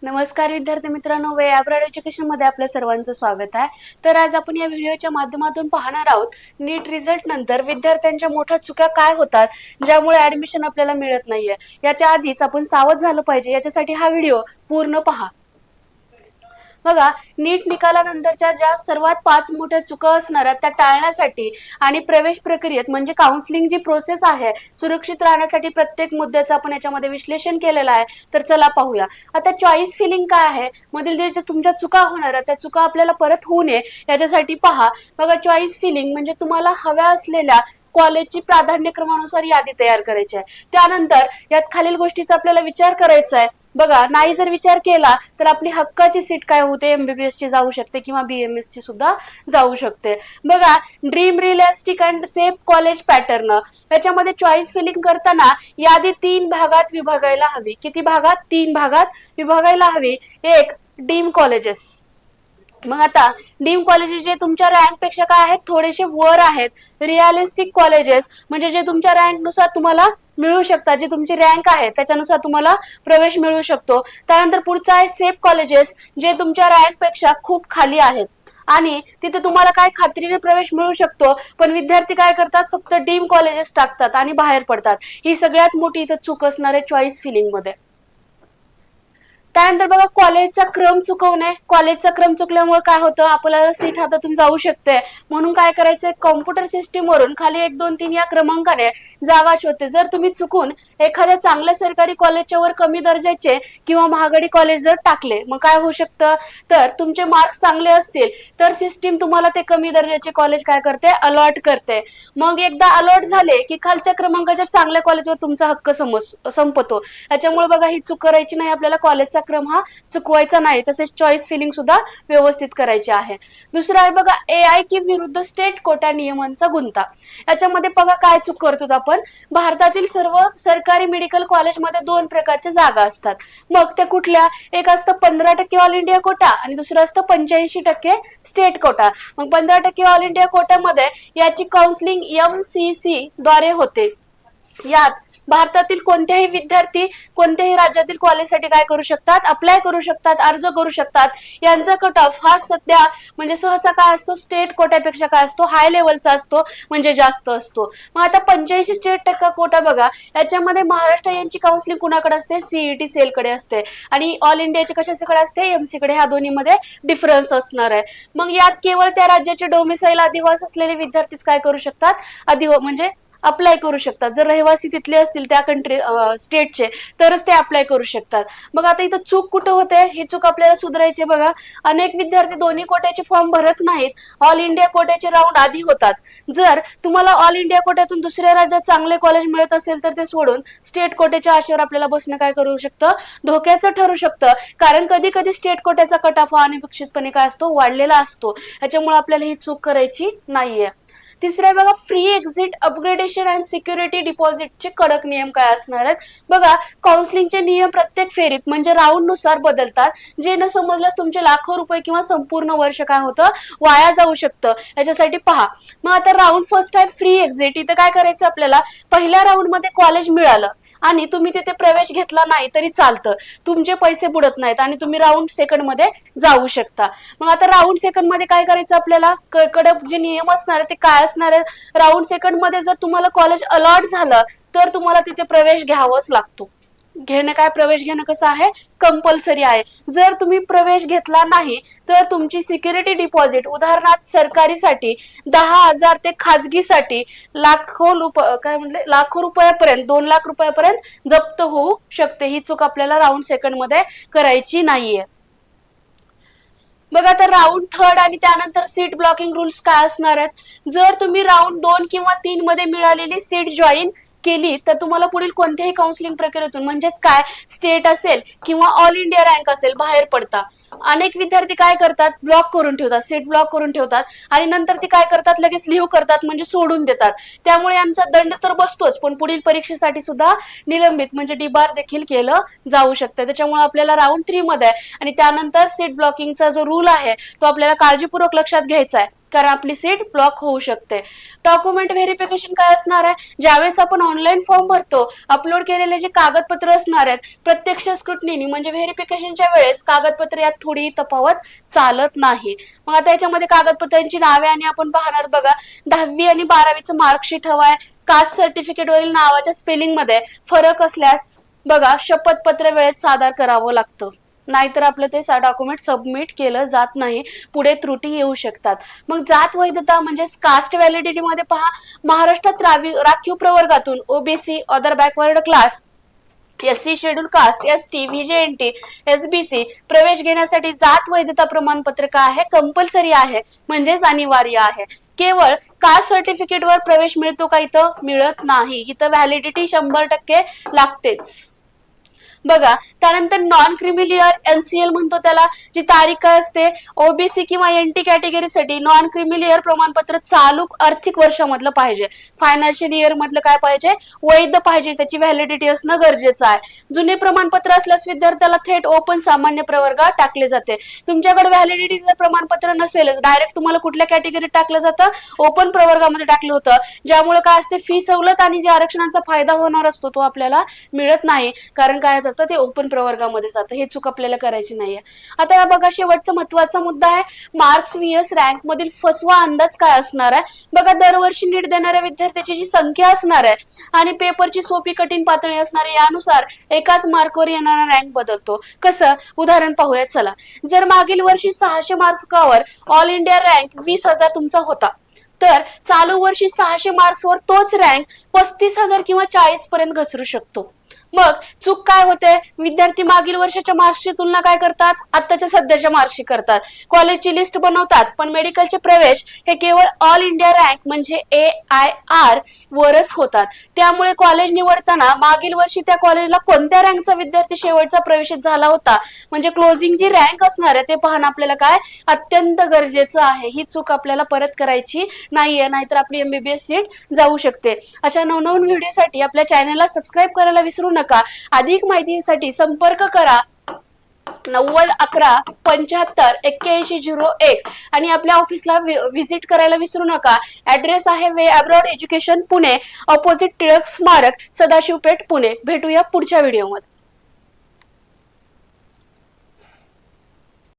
नमस्कार विद्यार्थी मित्रांनो, वे ॲब्रॉड एज्युकेशन मध्ये आपल्या सर्वांचं स्वागत आहे। तर आज आपण या व्हिडिओच्या माध्यमातून पाहणार आहोत नीट रिझल्ट नंतर विद्यार्थ्यांच्या मोठ्या चुका काय होतात ज्यामुळे ऍडमिशन आपल्याला मिळत नाहीये। याच्या आधीच आपण सावध झालं पाहिजे, याच्यासाठी हा व्हिडिओ पूर्ण पहा। बघा, नीट निकालानंतरच्या ज्या सर्वात 5 मोठ्या चुका असणार आहेत त्या टाळण्यासाठी आणि प्रवेश प्रक्रियेत म्हणजे काउन्सिलिंग जी प्रोसेस आहे सुरक्षित राहण्यासाठी प्रत्येक मुद्द्याचं आपण याच्यामध्ये विश्लेषण केलेलं आहे। तर चला पाहूया। आता चॉईस फिलिंग काय आहे, मधील जे तुमच्या चुका होणार आहेत त्या चुका आपल्याला परत होऊ नये याच्यासाठी पहा। बघा, चॉईस फिलिंग म्हणजे तुम्हाला हव्या असलेल्या कॉलेजची प्राधान्यक्रमानुसार यादी तयार करायची आहे। त्यानंतर यात खालील गोष्टीचा आपल्याला विचार करायचा आहे। बघा, नाही जर विचार केला तर आपली हक्काची सीट काय होते, एमबीबीएस ची जाऊ शकते किंवा बीएमएस ची सुद्धा जाऊ शकते। बघा, dream realistic and safe college pattern याच्यामध्ये चॉईस फिलिंग करताना यादी 3 भागात विभागायला हवी। किती भागात? 3 भागात विभागायला हवी। एक, डीम कॉलेजेस। मग आता डीम कॉलेजेस जे तुमच्या रँक पेक्षा काय आहेत, थोडेसे वर आहेत। रिअलिस्टिक कॉलेजेस म्हणजे जे तुमच्या रँक नुसार तुम्हाला मिळू शकतात, जे तुमची रँक आहे त्याच्यानुसार तुम्हाला प्रवेश मिळू शकतो। त्यानंतर पुढचा आहे सेफ कॉलेजेस, जे तुमच्या रँक पेक्षा खूप खाली आहेत आणि तिथे तुम्हाला काय खात्रीने प्रवेश मिळू शकतो, पण विद्यार्थी काय करतात, फक्त डीम कॉलेजेस टाकतात आणि बाहेर पडतात। ही सगळ्यात मोठी इथं चूक असणार आहे चॉईस फिलिंग मध्ये। त्यानंतर बघा, कॉलेजचा क्रम चुकवणे। कॉलेजचा क्रम चुकल्यामुळे काय होतं, आपल्याला सीट हातातून जाऊ शकते, म्हणून काय करायचंय, कॉम्प्युटर सिस्टीम वरून खाली 1 2 3 या क्रमांकाने जागा शोधते। जर तुम्ही चुकून एखाद्या चांगल्या सरकारी कॉलेजच्या वर कमी दर्जाचे किंवा महागडी कॉलेज जर टाकले, मग काय होऊ शकतं, तर तुमचे मार्क्स चांगले असतील तर सिस्टीम तुम्हाला ते कमी दर्जाचे कॉलेज काय करते, अलॉट करते। मग एकदा अलॉट झाले की खालच्या क्रमांकाच्या चांगल्या कॉलेजवर तुमचा हक्क संपतो। याच्यामुळे बघा, ही चूक करायची नाही, आपल्याला कॉलेजचा क्रम हा चुकवायचा नाही। तसेच चॉईस फिलिंग सुद्धा व्यवस्थित करायची आहे। दुसरा आहे बघा, एआय की विरुद्ध स्टेट कोटा नियमांचा गुंता। याच्यामध्ये बघा काय चूक करतो आपण, भारतातील सर्व सरकारी मेडिकल कॉलेजमध्ये 2 प्रकारच्या जागा असतात। मग त्या कुठल्या, एक असतं 15% ऑल इंडिया कोटा आणि दुसरं असतं 85% स्टेट कोटा। मग 15% ऑल इंडिया कोट्यामध्ये याची काउन्सिलिंग एमसीसी द्वारे होते। यात भारतातील कोणत्याही विद्यार्थी कोणत्याही राज्यातील कॉलेजसाठी काय करू शकतात, अप्लाय करू शकतात, अर्ज करू शकतात। यांचा कट ऑफ हा सध्या म्हणजे सहसा काय असतो, स्टेट कोट्यापेक्षा काय असतो, हाय लेवलचा असतो, म्हणजे जास्त असतो। मग आता 85% कोटा बघा, याच्यामध्ये महाराष्ट्र यांची काउन्सिलिंग कुणाकडे असते, सीईटी सेल कडे असते आणि ऑल इंडियाची कशाकडे असते, एमसी कडे। ह्या दोन्हीमध्ये डिफरन्स असणार आहे। मग यात केवळ त्या राज्याचे डोमिसाईल आदिवासी असलेले विद्यार्थीच काय करू शकतात, म्हणजे अप्लाय करू शकतात। जर रहिवासी तिथले असतील त्या स्टेटचे तरच ते अप्लाय करू शकतात। मग आता इथं चूक कुठं होते, ही चूक आपल्याला सुधारायची। बघा, अनेक विद्यार्थी दोन्ही कोट्याचे फॉर्म भरत नाहीत, ऑल इंडिया कोट्याचे राऊंड आधी होतात। जर तुम्हाला ऑल इंडिया कोट्यातून दुसऱ्या राज्यात चांगले कॉलेज मिळत असेल तर ते सोडून स्टेट कोट्याच्या आशेवर आपल्याला बसणं काय करू शकतं, धोक्याचं ठरू शकतं। कारण कधी कधी स्टेट कोट्याचा कट ऑफ अनपेक्षितपणे काय असतो, वाढलेला असतो। याच्यामुळे आपल्याला ही चूक करायची नाहीये। तिसरे बघा, free exit upgradation and security डिपॉझिटचे कडक नियम काय असणार आहेत। बघा, काउन्सिलिंगचे नियम प्रत्येक फेरीत म्हणजे राऊंड नुसार बदलतात, जे न समजल्यास तुमचे लाखो रुपये किंवा संपूर्ण वर्ष काय होतं, वाया जाऊ शकतं। याच्यासाठी पहा। मग आता राऊंड फर्स्ट आहे फ्री एक्झिट। इथं काय करायचं आपल्याला, पहिल्या राऊंड मध्ये कॉलेज मिळालं आणि तुम्ही तिथे प्रवेश घेतला नाही तरी चालतं, तुमचे पैसे बुडत नाहीत आणि तुम्ही राऊंड सेकंड मध्ये जाऊ शकता। मग आता राऊंड सेकंड मध्ये काय करायचं आपल्याला, कडक जे नियम असणार ते काय असणार आहे, राऊंड सेकंड मध्ये जर तुम्हाला कॉलेज अलॉट झालं तर तुम्हाला तिथे प्रवेश घ्यावाच लागतो। प्रवेश घेणं कसं आहे, कंपल्सरी आहे। जर तुम्ही प्रवेश घेतला नाही तर तुमची सिक्युरिटी डिपॉझिट, उदाहरणार्थ सरकारीसाठी 10,000 ते खाजगीसाठी लाखो रुपयापर्यंत 2 लाख रुपयापर्यंत जप्त होऊ शकते। ही चूक आपल्याला राऊंड सेकंड मध्ये करायची नाहीये। बघा, आता राऊंड थर्ड आणि त्यानंतर सीट ब्लॉकिंग रूल्स काय असणार आहेत। जर तुम्ही राऊंड 2 किंवा 3 मध्ये मिळालेली सीट जॉईन केली तर तुम्हाला पुढील कोणत्याही काउन्सिलिंग प्रक्रियेतून म्हणजेच काय, स्टेट असेल किंवा ऑल इंडिया रँक असेल, बाहेर पडता। अनेक विद्यार्थी काय करतात, ब्लॉक करून ठेवतात, सीट ब्लॉक करून ठेवतात आणि नंतर ती काय करतात, लगेच लिव्ह करतात म्हणजे सोडून देतात। त्यामुळे यांचा दंड तर बसतोच, पण पुढील परीक्षेसाठी सुद्धा निलंबित म्हणजे डिबार देखील केलं जाऊ शकतं। त्याच्यामुळे आपल्याला राऊंड 3 मध्ये आणि त्यानंतर सीट ब्लॉकिंगचा जो रूल आहे तो आपल्याला काळजीपूर्वक लक्षात घ्यायचा आहे। कारण आपली सीट ब्लॉक होऊ शकते. डॉक्युमेंट व्हेरिफिकेशन काय असणार आहे, ज्यावेळेस आपण ऑनलाईन फॉर्म भरतो, अपलोड केलेले जे कागदपत्र असणार आहेत, प्रत्यक्ष स्क्रुटनी म्हणजे व्हेरिफिकेशनच्या वेळेस कागदपत्र यात थोडी तफावत चालत नाही. मग आता याच्यामध्ये कागदपत्रांची नावे आणि आपण पाहणार बघा, 10वी आणि 12वीचं मार्कशीट हवाय. कास्ट सर्टिफिकेट वरील नावाच्या स्पेलिंग मध्ये फरक असल्यास बघा शपथपत्र वेळेत सादर करावं लागतं, नाहीतर आपलं ते डॉक्युमेंट सबमिट केलं जात नाही, पुढे त्रुटी येऊ शकतात. मग जात वैधता म्हणजेच कास्ट व्हॅलिडिटी मध्ये पहा, महाराष्ट्रात राखीव प्रवर्गातून OBC, other backward class, SC schedule caste, ST, VJNT, SBC प्रवेश घेण्यासाठी जात वैधता प्रमाणपत्र काय आहे, कंपल्सरी आहे, म्हणजेच अनिवार्य आहे. केवळ कास्ट सर्टिफिकेट वर प्रवेश मिळतो का, इथं मिळत नाही, इथं व्हॅलिडिटी 100% लागतेच. बघा त्यानंतर नॉन क्रिमिलियर NCL म्हणतो त्याला, जी तारीख काय असते, ओबीसी किंवा NT कॅटेगरीसाठी नॉन क्रिमिलियर प्रमाणपत्र चालू आर्थिक वर्षामधलं पाहिजे, फायनान्शियल इयर मधलं काय पाहिजे, वैध पाहिजे, त्याची व्हॅलिडिटी असणं गरजेचं आहे. जुने प्रमाणपत्र असल्यास विद्यार्थ्याला थेट ओपन सामान्य प्रवर्गात टाकले जाते. तुमच्याकडे व्हॅलिडिटी जर प्रमाणपत्र नसेलच, डायरेक्ट तुम्हाला कुठल्या कॅटेगरीत टाकलं जातं, ओपन प्रवर्गामध्ये टाकलं होतं, ज्यामुळे काय असते, फी सवलत आणि जे आरक्षणाचा फायदा होणार असतो तो आपल्याला मिळत नाही, कारण काय ते ओपन प्रवर्गामध्ये जातं. हे चूक आपल्याला करायची नाहीये. आता या बघा शेवटचा महत्वाचा मुद्दा आहे, मार्क्स VS रँक मधील फसवा अंदाज काय असणार आहे. बघा दरवर्षी नीट देणाऱ्या विद्यार्थ्याची जी संख्या असणार आहे आणि पेपरची सोपी कठीण पातळी असणार आहे, यानुसार एकाच मार्कवर येणारा रँक बदलतो. कसं, उदाहरण पाहूया चला. जर मागील वर्षी 600 मार्क्सवर ऑल इंडिया रँक 20,000 तुमचा होता, तर चालू वर्षी 600 मार्क्सवर तोच रँक 35,000 किंवा 40 पर्यंत घसरू शकतो. मग चूक काय होते, विद्यार्थी मागील वर्षाच्या मार्क्सची तुलना काय करतात, आताच्या सध्याच्या मार्क्सशी करतात. कॉलेजची लिस्ट बनवतात, पण मेडिकलचे प्रवेश हे केवळ ऑल इंडिया रँक म्हणजे AIR वरच होतात. त्यामुळे कॉलेज निवडताना मागील वर्षी त्या कॉलेजला कोणत्या रँकचा विद्यार्थी शेवटचा प्रवेश झाला होता, म्हणजे क्लोजिंग जी रँक असणार आहे ते पाहणं आपल्याला काय अत्यंत गरजेचं आहे. ही चूक आपल्याला परत करायची नाहीये, नाहीतर आपली MBBS सीट जाऊ शकते. अशा नवनवीन व्हिडिओसाठी आपल्या चॅनलला सबस्क्राईब करायला विसरू नका. अधिक माहितीसाठी संपर्क करा 90 11 75 81 01 आणि आपल्या ऑफिसला व्हिजिट करायला विसरू नका. ऍड्रेस आहे way abroad education Pune, opposite Tilak Smarak, Sadashivpeth Pune. भेटूया पुढच्या व्हिडिओमध्ये.